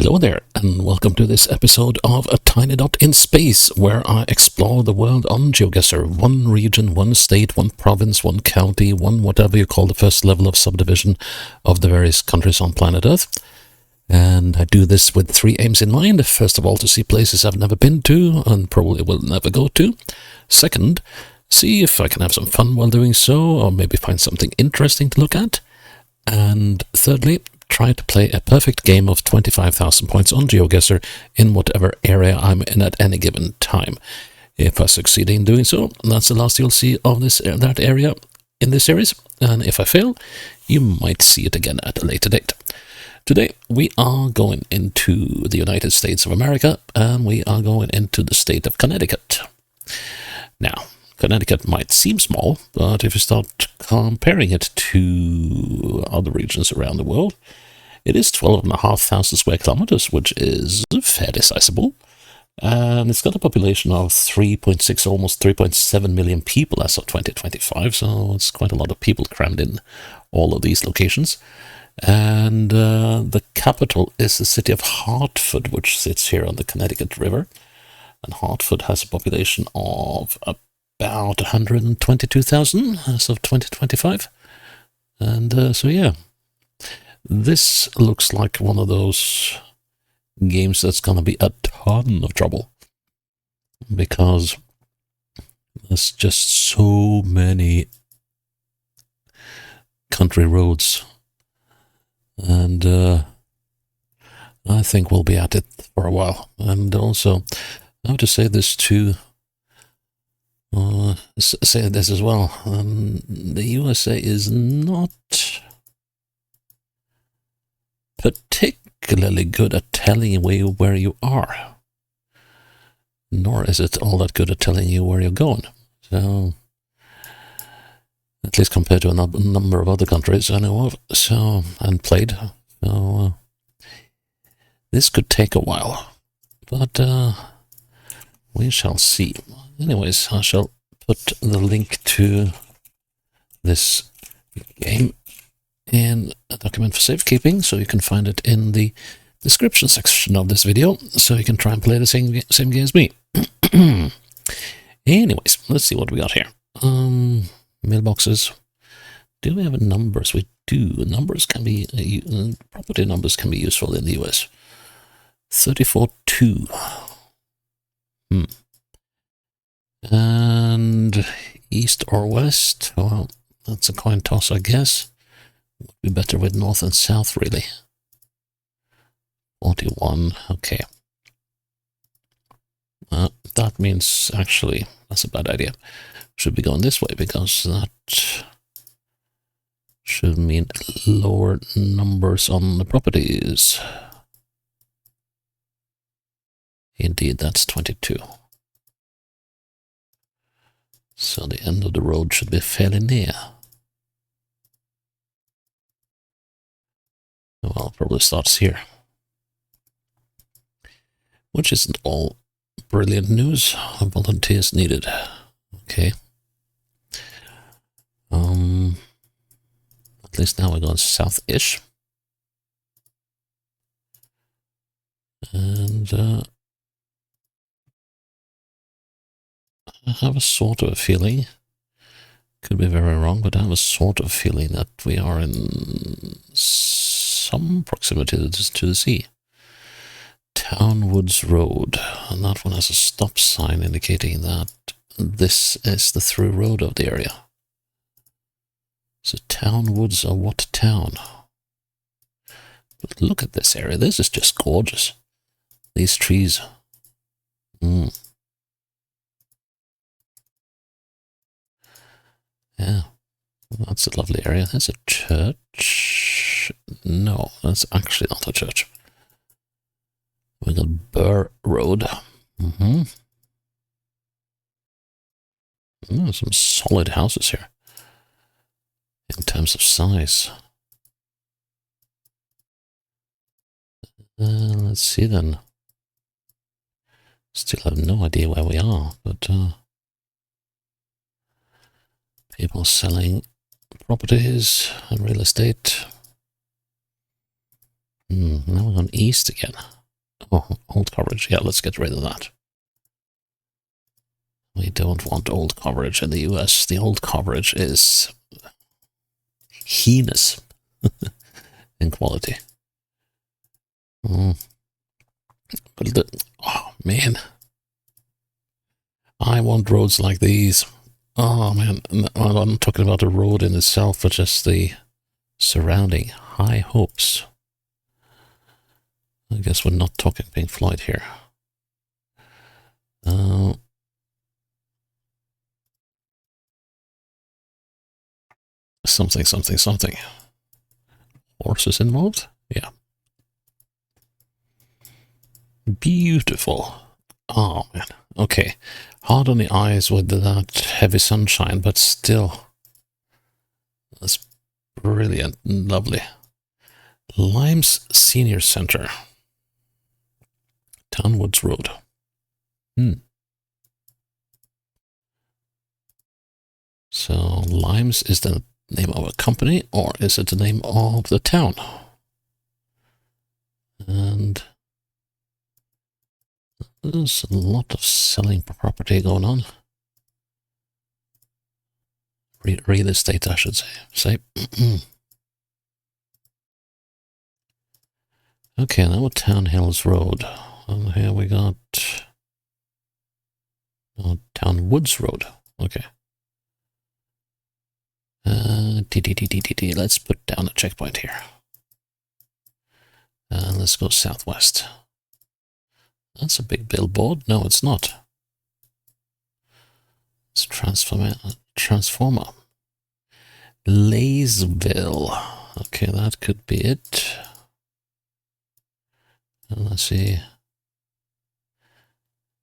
Hello there, and welcome to this episode of A Tiny Dot in Space, where I explore the world on GeoGuessr. One region, one state, one province, one county, one whatever you call the first level of subdivision of the various countries on planet Earth. And I do this with three aims in mind. First of all, to see places I've never been to and probably will never go to. Second, see if I can have some fun while doing so, or maybe find something interesting to look at. And thirdly, try to play a perfect game of 25,000 points on GeoGuessr in whatever area I'm in at any given time. If I succeed in doing so, that's the last you'll see of that area in this series, and if I fail, you might see it again at a later date. Today we are going into the United States of America, and we are going into the state of Connecticut. Now, Connecticut might seem small, but if you start comparing it to other regions around the world, it is 12,500 square kilometers, which is fairly sizable. And it's got a population of 3.6, almost 3.7 million people as of 2025, so it's quite a lot of people crammed in all of these locations. And the capital is the city of Hartford, which sits here on the Connecticut River. And Hartford has a population of about 122,000 as of 2025. And so yeah, this looks like one of those games that's going to be a ton of trouble, because there's just so many country roads, and I think we'll be at it for a while. And also, I have to say this too, say this as well, the USA is not particularly good at telling you where you are, nor is it all that good at telling you where you're going. So, at least compared to a number of other countries I know of, and played. So, this could take a while, but we shall see. Anyways, I shall put the link to this game in a document for safekeeping, so you can find it in the description section of this video, so you can try and play the same game as me. Anyways, let's see what we got here. Mailboxes. Do we have numbers? We do. Numbers can be, property numbers can be useful in the US. 34-2. And east or west? Well, that's a coin toss, I guess. Would be better with north and south, really. 41, okay. That means, actually, that's a bad idea. Should be going this way, because that should mean lower numbers on the properties. Indeed, that's 22. So the end of the road should be fairly near. Well, it probably starts here, which isn't all brilliant news. Volunteers needed. Okay. At least now we're going south-ish. And I have a sort of a feeling, could be very wrong, but I have a sort of feeling that we are in some proximity to the sea. Town Woods Road, and that one has a stop sign indicating that this is the through road of the area. So Town Woods are what town? But look at this area, this is just gorgeous. These trees. Yeah, that's a lovely area. There's a church. No, that's actually not a church. We got Burr Road. Some solid houses here in terms of size. Let's see then. Still have no idea where we are, but people selling properties and real estate. Now we're on east again. Oh, old coverage. Yeah, let's get rid of that. We don't want old coverage in the US. The old coverage is heinous in quality. But oh man, I want roads like these. Oh man, I'm not talking about the road in itself, but just the surrounding high hopes. I guess we're not talking Pink Floyd here. Something. Horses involved? Yeah. Beautiful. Oh man. Okay. Hard on the eyes with that heavy sunshine, but still. That's brilliant and lovely. Limes Senior Center. Townwoods Road. So Limes is the name of a company, or is it the name of the town? And there's a lot of selling property going on. Real estate, I should say. Okay, now Town Hills Road. And here we got Town Woods Road. Okay. Let's put down a checkpoint here. And let's go southwest. That's a big billboard. No, it's not. It's Transformer. Laysville. Okay, that could be it. And let's see.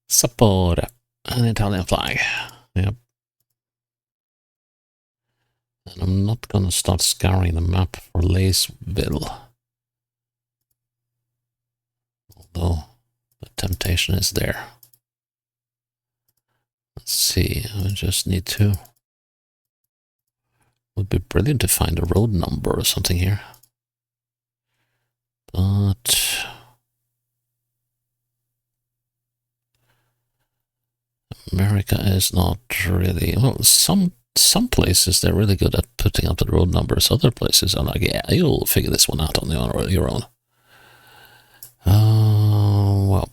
Support. An Italian flag. Yep. And I'm not gonna start scouring the map for Laysville. Although the temptation is there. Let's see, I just need to... Would be brilliant to find a road number or something here. But... America is not really... Well, some places they're really good at putting up the road numbers. Other places are like, yeah, you'll figure this one out on your own. Well,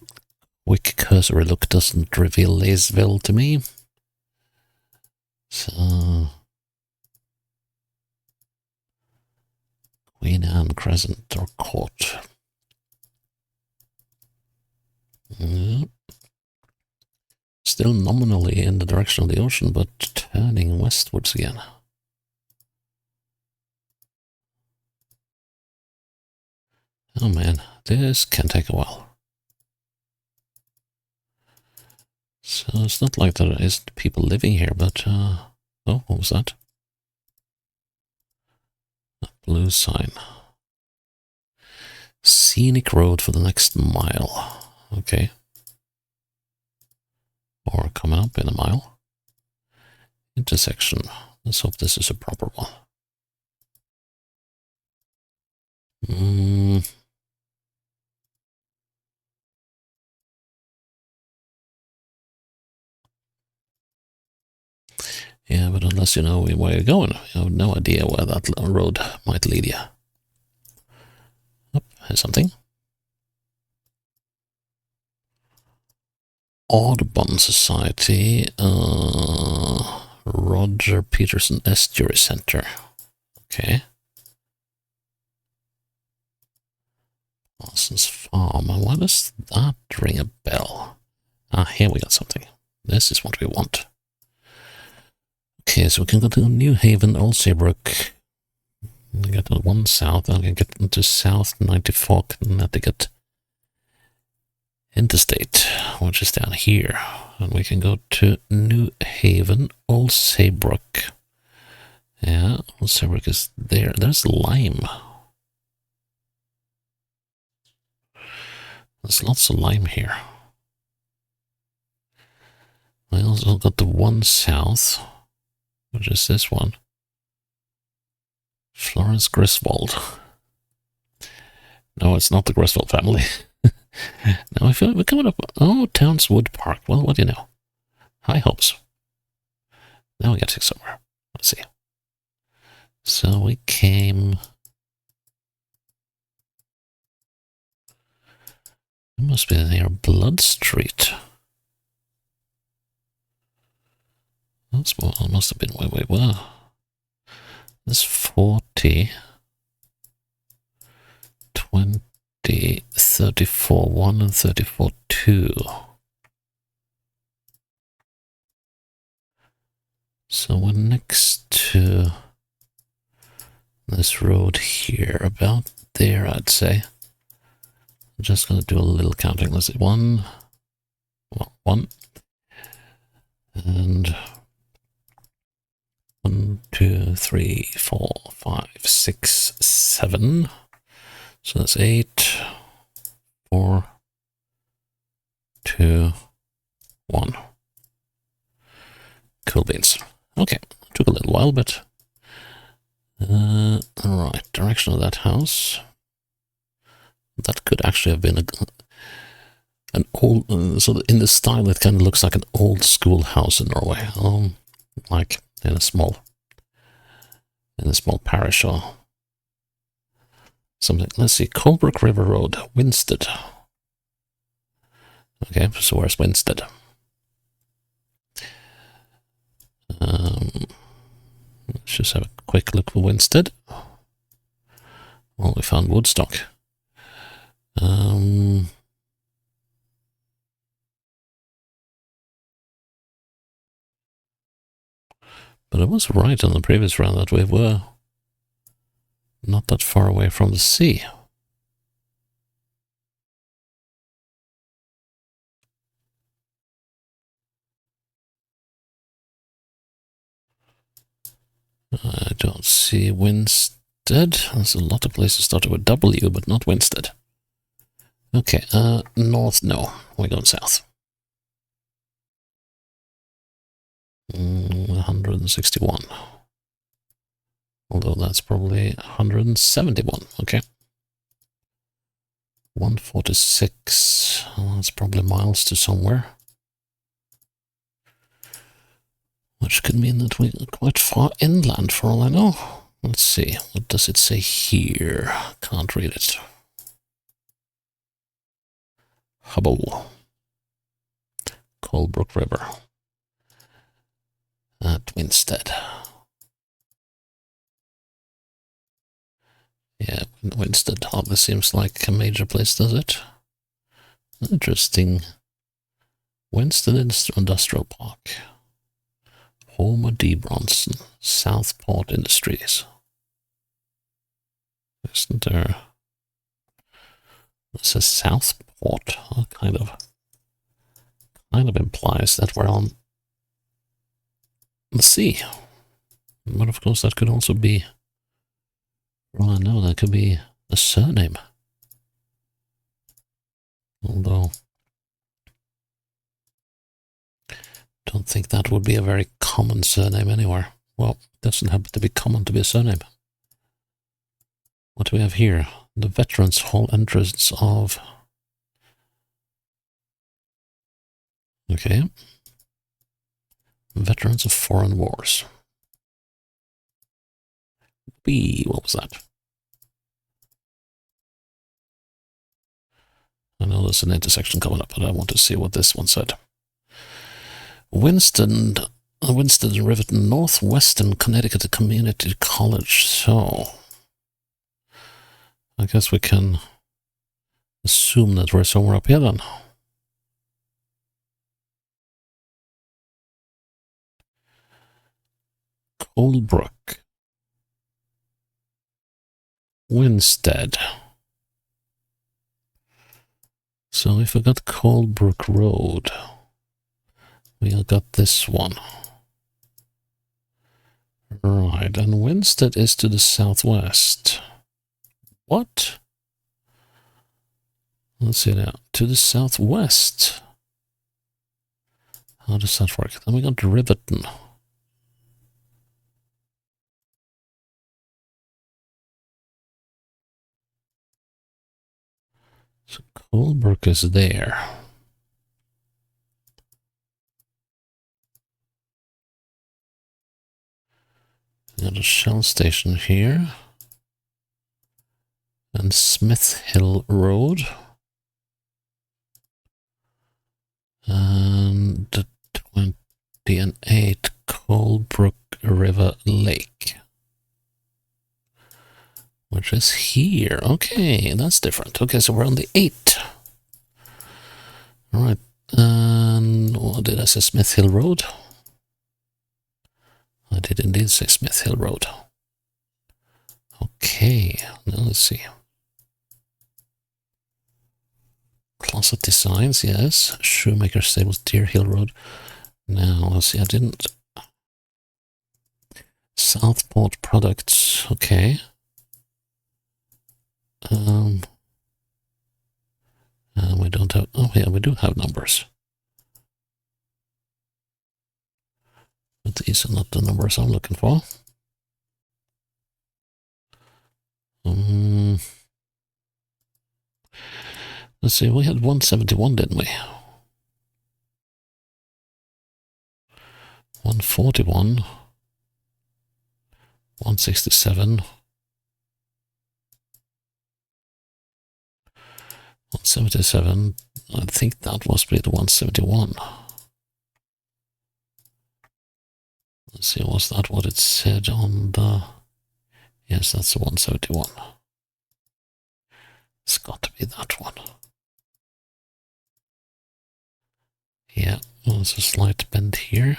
quick cursory look doesn't reveal Laysville to me. So... Queen Anne Crescent or Court. Yep. Still nominally in the direction of the ocean, but turning westwards again. Oh man, this can take a while. So it's not like there isn't people living here, but, oh, what was that? A blue sign. Scenic road for the next mile. Okay. Or coming up in a mile. Intersection. Let's hope this is a proper one. Yeah, but unless you know where you're going, you have no idea where that road might lead you. Oh, here's something. Audubon Society, Roger Peterson Estuary Center. Okay. Parsons Farm. Why does that ring a bell? Ah, here we got something. This is what we want. Okay, so we can go to New Haven, Old Saybrook. We get to one south, and we can get into South 94 Connecticut Interstate, which is down here. And we can go to New Haven, Old Saybrook. Yeah, Old Saybrook is there. There's lime. There's lots of lime here. I also got the one south, which is this one. Florence Griswold. No, it's not the Griswold family. Now I feel like we're coming up. Oh, Townswood Park. Well, what do you know? High hopes. Now we get to somewhere. Let's see. So we came. It must be near Blood Street. That's what it must have been where we were. There's 40, 20, 34 1 and 34 2. So we're next to this road here, about there, I'd say. I'm just going to do a little counting. Let's see, one, and 1, 2, 3, 4, 5, 6, 7. So that's 8, 4, 2, 1. Cool beans. Okay, took a little while, but alright, direction of that house. That could actually have been an old, so in the style it kind of looks like an old school house in Norway, like in a small parish or something. Let's see, Colebrook River Road, Winsted. Okay, so where's Winsted? Let's just have a quick look for Winsted. Well, we found Woodstock. But it was right on the previous round that we were not that far away from the sea. I don't see Winsted. There's a lot of places started with W, but not Winsted. Okay, north, no. We're going south. 161. Although that's probably 171. Okay. 146. Well, that's probably miles to somewhere. Which could mean that we're quite far inland for all I know. Let's see. What does it say here? Can't read it. Hubble. Colebrook River. At Winsted. Yeah, Winsted hardly seems like a major place, does it? Interesting. Winsted Industrial Park. Homer D. Bronson. Southport Industries. Isn't there? This is Southport. Kind of implies that we're on the sea. But of course that could also be, well, I know that could be a surname. Although don't think that would be a very common surname anywhere. Well, it doesn't happen to be common to be a surname. What do we have here? The Veterans Hall entrance of... Okay. Veterans of Foreign Wars. B, what was that? I know there's an intersection coming up, but I want to see what this one said. Winston and Riverton, Northwestern Connecticut Community College. So, I guess we can assume that we're somewhere up here then. Colebrook. Winsted. So if we got Colebrook Road, we got this one. Right, and Winsted is to the southwest. What? Let's see now. To the southwest. How does that work? Then we got Riverton. So Colebrook is there. Got a Shell station here. And Smith Hill Road. And the 28 Colebrook River Lake. Which is here. Okay, that's different. Okay, so we're on the 8. Alright. And what did I say? Smith Hill Road? I did indeed say Smith Hill Road. Okay, now let's see. Closet Designs, yes. Shoemaker Stables, Deer Hill Road. Now, let's see, I didn't... Southport Products, okay. We don't have... Oh, yeah, we do have numbers. But these are not the numbers I'm looking for. Let's see, we had 171, didn't we? 141. 167. 177. I think that was split 171. Let's see, was that what it said on the... Yes, that's the 171. It's got to be that one. Yeah, there's a slight bend here.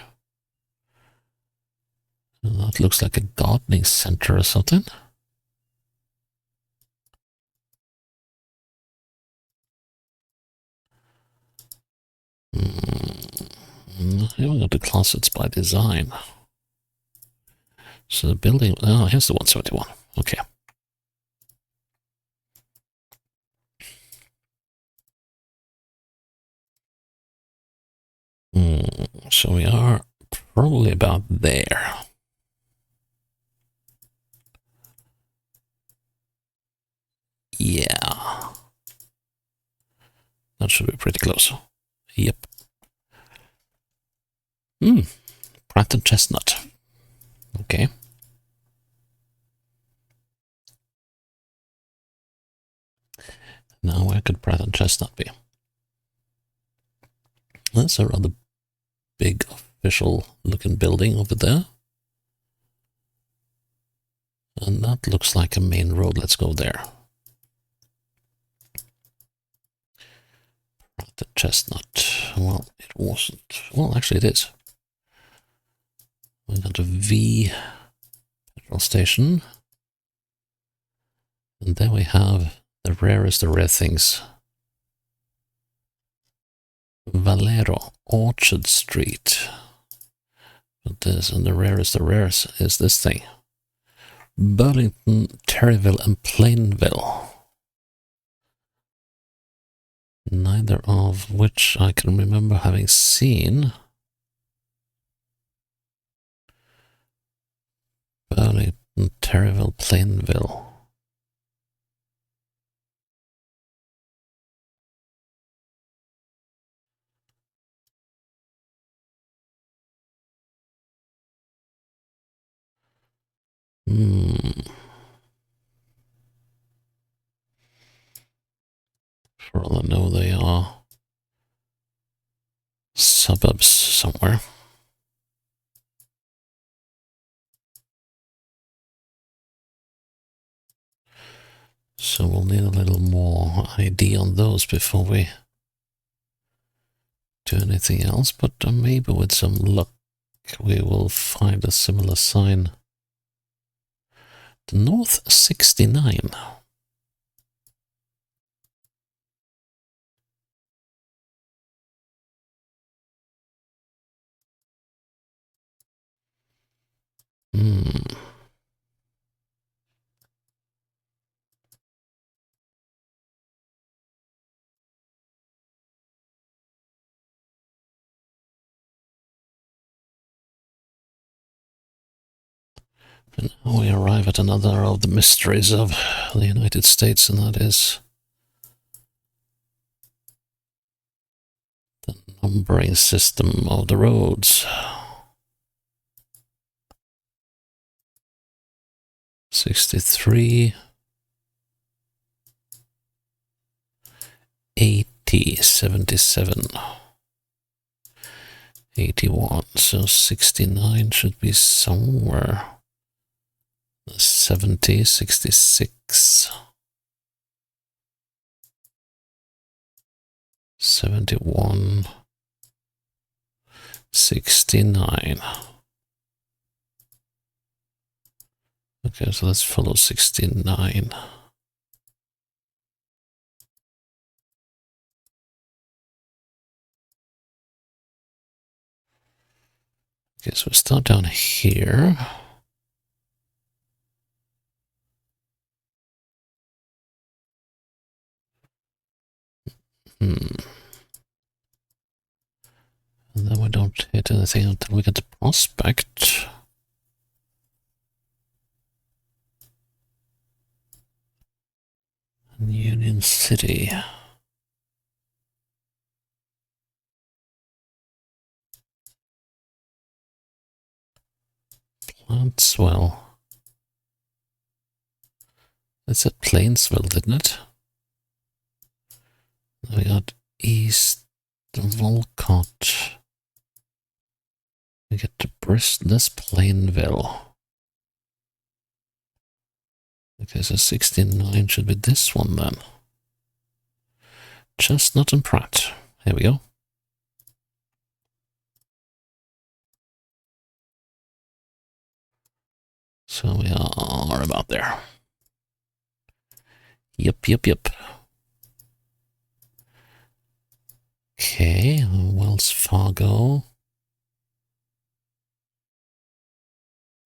And that looks like a gardening center or something. Here we got the closets by design. So the building... Oh, here's the 171. Okay. So we are probably about there. Yeah. That should be pretty close. Yep. Pratt and Chestnut. Okay. Now where could Pratt and Chestnut be? That's a rather big official looking building over there. And that looks like a main road. Let's go there. Pratt and Chestnut. Well, it wasn't. Well, actually it is. We got a V petrol station. And then we have the rarest of rare things. Valero, Orchard Street. But this, and the rarest of rares is this thing. Burlington, Terryville, and Plainville. Neither of which I can remember having seen. Burlington, Terryville, Plainville. For all I know, they are suburbs somewhere. So we'll need a little more ID on those before we do anything else, but maybe with some luck we will find a similar sign. The North 69. And now we arrive at another of the mysteries of the United States, and that is numbering system of the roads. 63, 80, 77, 81. So 69 should be somewhere. 70, 66, 71, 69. Okay, so let's follow 69. Okay, so we start down here. And then we don't hit anything until we get to Prospect. And Union City. Plantswell. It said Plainsville, didn't it? Then we got East Volcott. We get to this Plainville. Okay, so 69 should be this one then. Chestnut and Pratt. Here we go. So we are about there. Yep. Okay, Wells Fargo.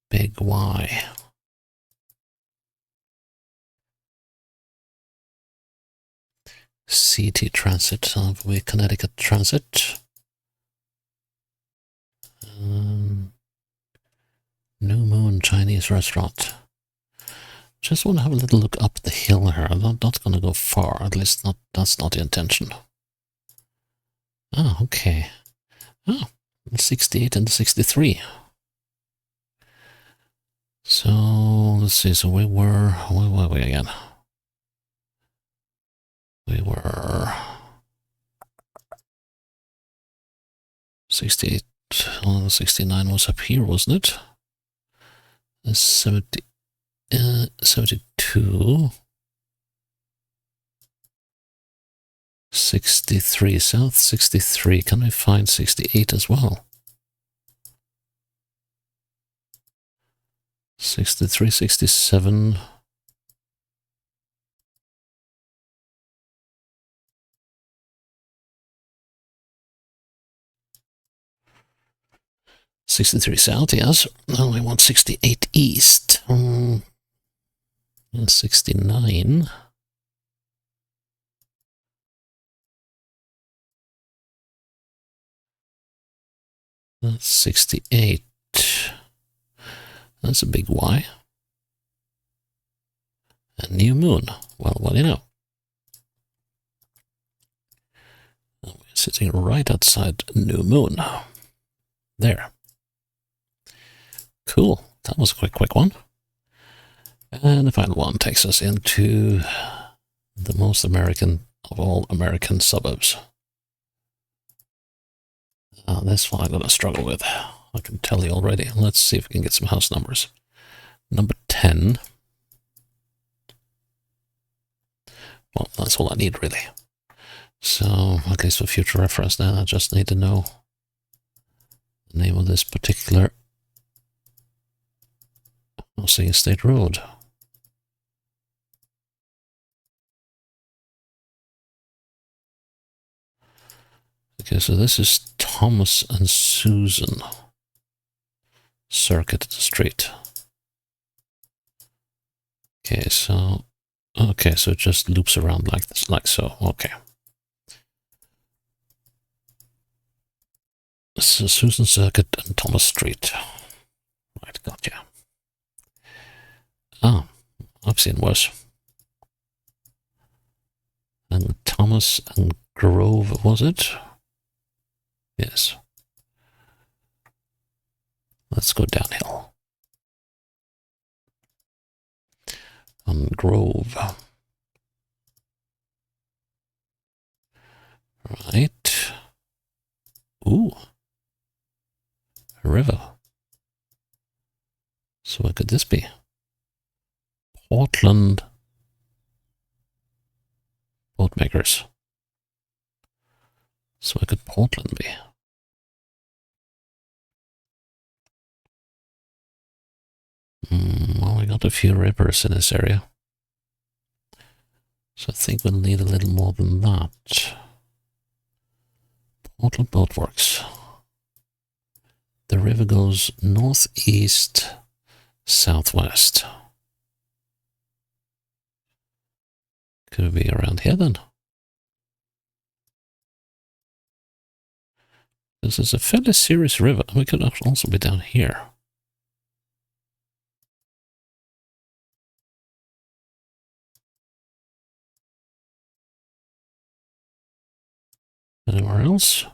Big Y. CT Transit, Connecticut Transit. New Moon Chinese Restaurant. Just want to have a little look up the hill here. I'm not going to go far, at least that's not the intention. Oh, okay. Oh, 68 and 63. So, let's see, so where were we again? We were 68, 69 was up here, wasn't it? 72, 63, south 63. Can we find 68 as well? 63, 67. '63 south, yes. Now we want 68 east. 69. That's 68. That's a big Y. And New Moon. Well, what do you know? We're sitting right outside New Moon. There. Cool. That was a quick one. And the final one takes us into the most American of all American suburbs. This one I'm going to struggle with. I can tell you already. Let's see if we can get some house numbers. Number 10. Well, that's all I need, really. So, at least for future reference then, I just need to know the name of this particular housing estate road. Okay, so this is Thomas and Susan Circuit Street. Okay, so it just loops around like this, like so. Okay. This is Susan Circuit and Thomas Street. Right, gotcha. Ah, I've seen worse. And Thomas and Grove, was it? Yes. Let's go downhill. On Grove. Right. Ooh. A river. So what could this be? Portland Boatmakers. So what could Portland be? Well, we got a few rivers in this area. So I think we'll need a little more than that. Portland Boatworks. The river goes northeast, southwest. Could it be around here then? This is a fairly serious river. We could also be down here. Anywhere else?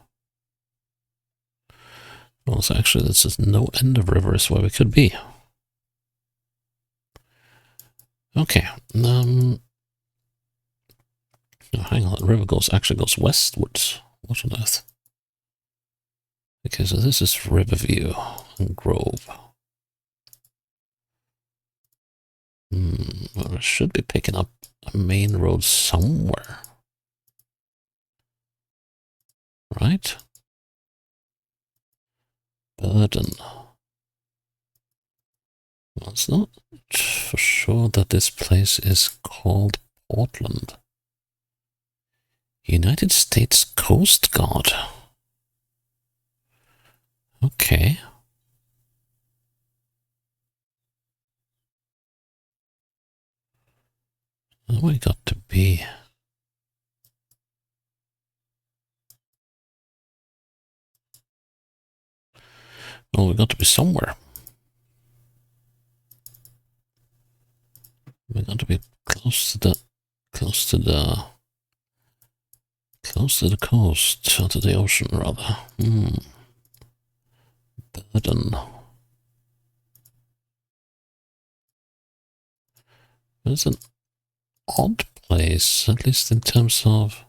Well, so actually, this is no end of rivers where we could be. Okay. No, hang on. The river actually goes westwards. What on earth? Okay, so this is Riverview and Grove. Well, I should be picking up a main road somewhere. Right? Burden. Well, it's not for sure that this place is called Portland. United States Coast Guard. Okay. Oh, we got to be. Well, we got to be somewhere. We got to be close to the coast, or to the ocean rather. Burden. It's an odd place, at least in terms of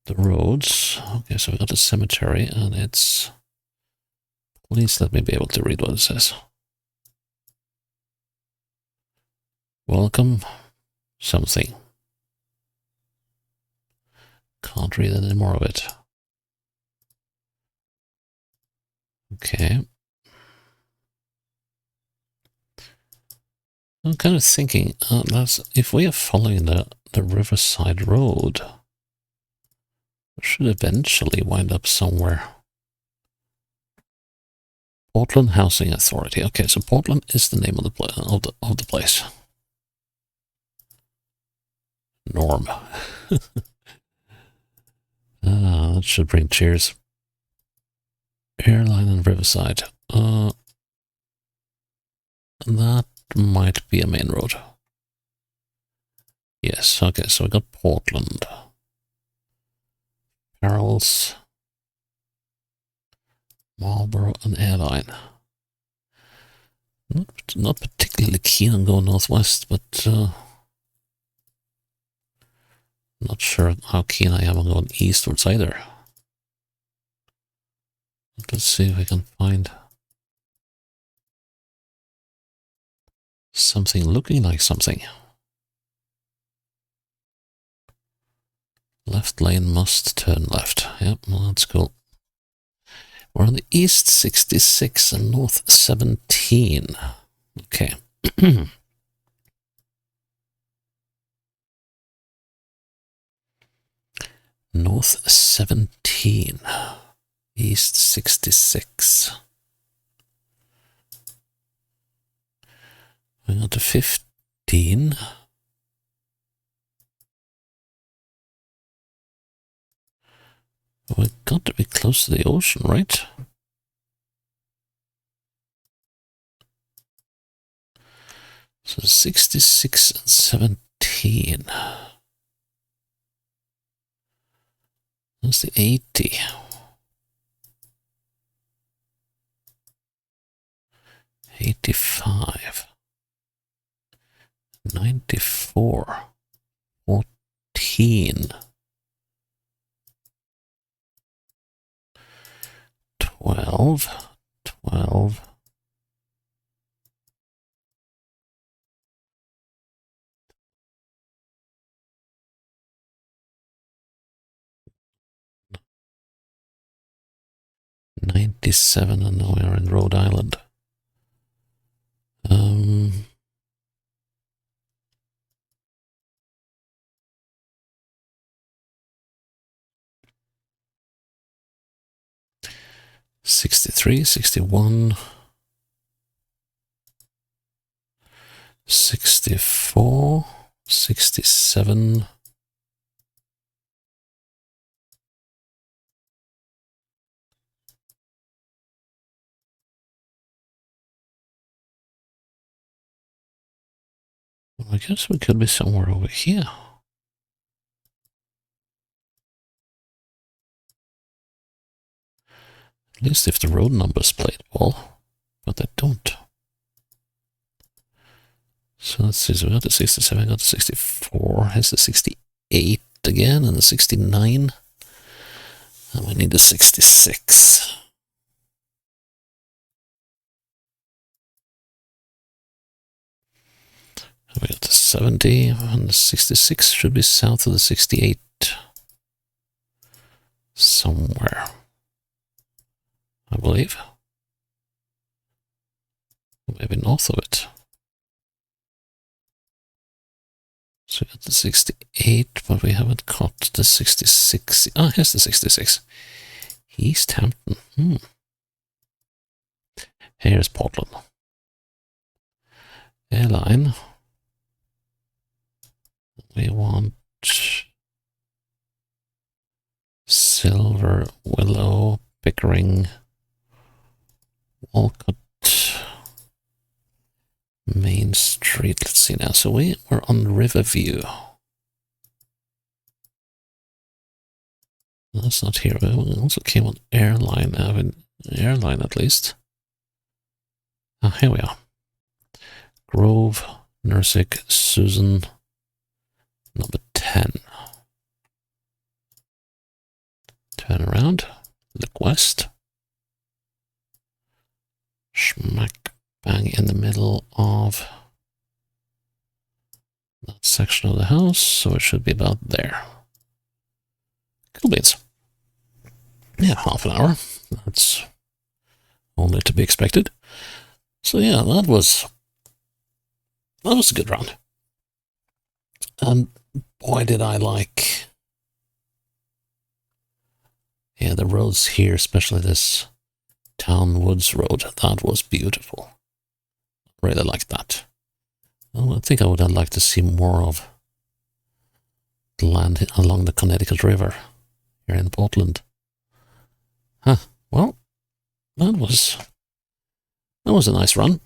the roads. Okay, so we got a cemetery, and it's. Please let me be able to read what it says. Welcome something. Can't read any more of it. Okay. I'm kind of thinking, if we are following the Riverside Road, we should eventually wind up somewhere. Portland Housing Authority. Okay, so Portland is the name of the place. Norm. That should bring cheers. Airline and Riverside. That might be a main road. Yes, okay, so we got Portland. Barrels. Marlborough and Airline. Not particularly keen on going northwest, but not sure how keen I am on going eastwards either. Let's see if we can find something looking like something. Left lane must turn left. Yep, well, that's cool. We're on the East 66 and North 17. Okay. North 17. East 66. We got to 15. We got to be close to the ocean, right? So 66 and 17. That's the 80. 85. 94. 14. 12. 12. 97, and now we are in Rhode Island. 63, 61, 64, 67, 'I guess we could be somewhere over here. At least if the road numbers played ball, but they don't. So let's see, so we got the 67, got the 64, has the 68 again, and the 69. And we need the 66. We got the 70, and the 66 should be south of the 68. Somewhere, I believe. Maybe north of it. So we got the 68, but we haven't caught the 66. Ah, here's the 66. East Hampton. Here's Portland. Airline. We want Silver, Willow, Pickering, Walcott, Main Street. Let's see now. So we're on Riverview. That's not here. We also came on Airline Avenue. Airline, at least. Ah, here we are. Grove, Nursic, Susan, number 10. Turn around. Look west. Smack bang in the middle of that section of the house, so it should be about there. Cool beans. Yeah, half an hour. That's only to be expected. So yeah, that was a good round. And boy, did I like, yeah, the roads here, especially this Town Woods Road. That was beautiful. Really liked that. Well, I think I would have liked to see more of the land along the Connecticut River here in Portland. Huh. Well, that was a nice run.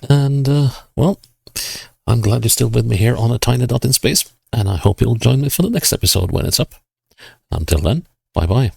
And, well, I'm glad you're still with me here on A Tiny Dot in Space, and I hope you'll join me for the next episode when it's up. Until then, bye-bye.